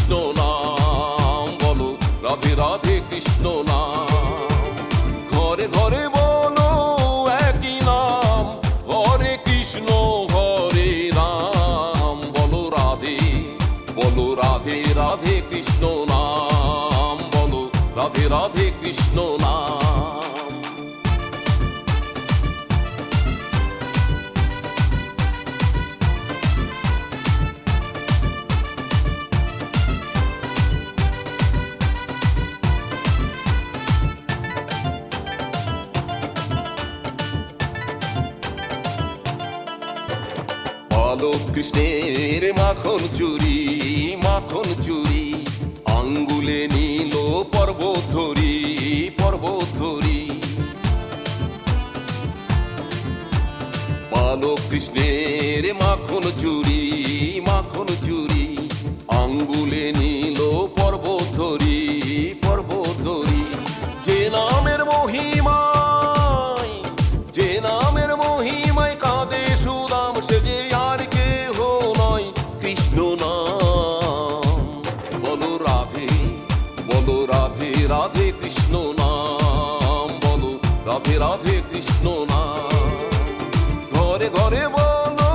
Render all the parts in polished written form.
কৃষ্ণ নাম বলো, রাধে রাধে কৃষ্ণ নাম। ঘরে ঘরে বলো একই নাম, হরে কৃষ্ণ হরে রাম। বলো রাধে রাধে কৃষ্ণ নাম বলো, রাধে রাধে কৃষ্ণ নাম। বালক কৃষ্ণের মাখন চুরি, মাখন চুরি, আঙ্গুলে নীল পর্বত ধরি, পর্বত ধরি। বালক কৃষ্ণের মাখন চুরি, মাখন চুরি, আঙ্গুলে নীল পর্বত ধরি, পর্বত ধরি। যে নামের মহিমায়, যে নামের মহিমায় কাঁদে সুদাম, সে যে আর কেহ নয় কৃষ্ণ নাম। বলো রাধে রাধে কৃষ্ণ নাম বলো, রাধে রাধে কৃষ্ণ নাম। ঘরে ঘরে বলো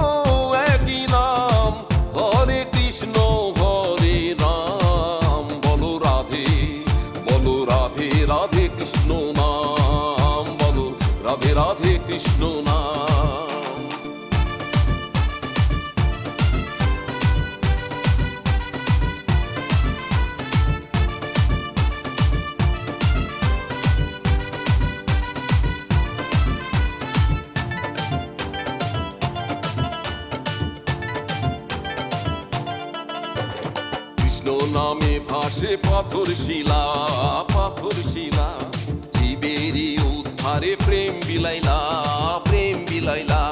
একই নাম, হরে কৃষ্ণ হরে রাম। বলো রাধে রাধে কৃষ্ণ নাম বলো, রাধে রাধে কৃষ্ণ নাম। কৃষ্ণ নামে ভাসে পাথর শিলা, পাথর শিলা, জীবেরই উদ্ধারে প্রেম বিলাইলা, প্রেম বিলাইলা।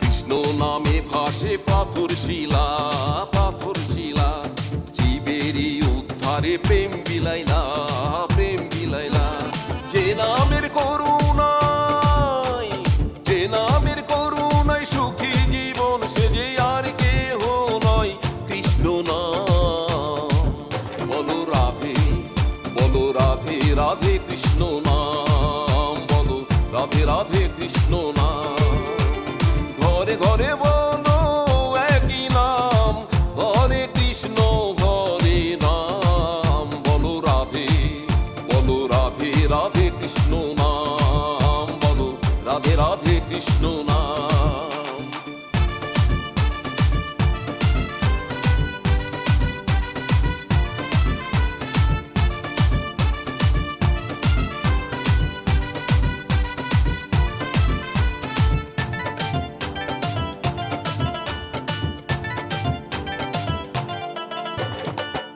কৃষ্ণ নামে ভাসে পাথর শিলা, পাথর শিলা, জীবেরই উদ্ধারে প্রেম বিলাইলা, প্রেম বিলাইলা। যে নামের করুণায়, যে নামের করুণায় সুখী জীবন, সে যে আর কেহ নয় কৃষ্ণ নাম। বলো রাধে রাধে কৃষ্ণ নাম বলো, রাধে রাধে কৃষ্ণ নাম। ঘরে ঘরে বলো একই নাম, হরে কৃষ্ণ হরে রাম। বলো রাধে রাধে কৃষ্ণ নাম বলো, রাধে রাধে কৃষ্ণ নাম।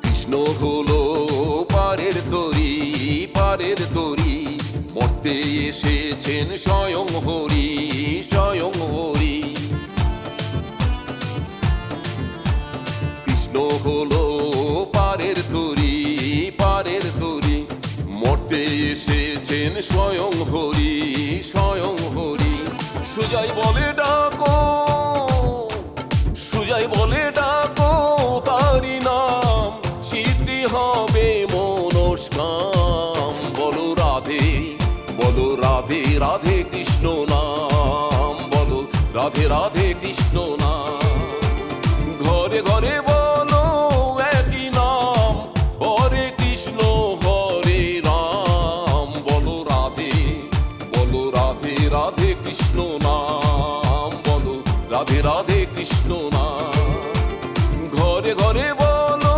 কৃষ্ণ হলো পারের তরি, পারের তরি, মরতে এসেছেন স্বয়ং হরি, স্বয়ং হরি। কৃষ্ণ হলো পারের তরি, পারের তরি, মরতে এসেছেন স্বয়ং হরি, স্বয়ং হরি। সুজয় বলে ডাকো, সুজয় বলে ডাকো তারি নাম, সিদ্ধি হবে মনস্কাম। বলো রাধে রাধে কৃষ্ণ নাম বলো, রাধে রাধে কৃষ্ণ নাম। ঘরে ঘরে বলো একই নাম, হরে কৃষ্ণ হরে রাম। বলো রাধে রাধে কৃষ্ণ নাম বলো, রাধে রাধে কৃষ্ণ নাম। ঘরে ঘরে বলো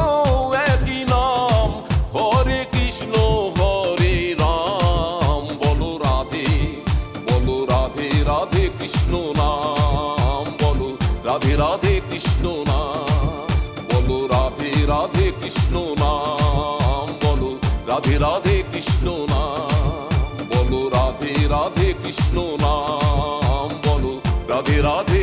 একই নাম, হরে কৃষ্ণ হরে রাম। বলো রাধে রাধে কৃষ্ণ নাম বলো, রাধে রাধে কৃষ্ণ নাম। বলো রাধে রাধে কৃষ্ণ নাম বলো, রাধে রাধে কৃষ্ণ নাম। বলো রাধে রাধে কৃষ্ণ নাম বলো, রাধে রাধে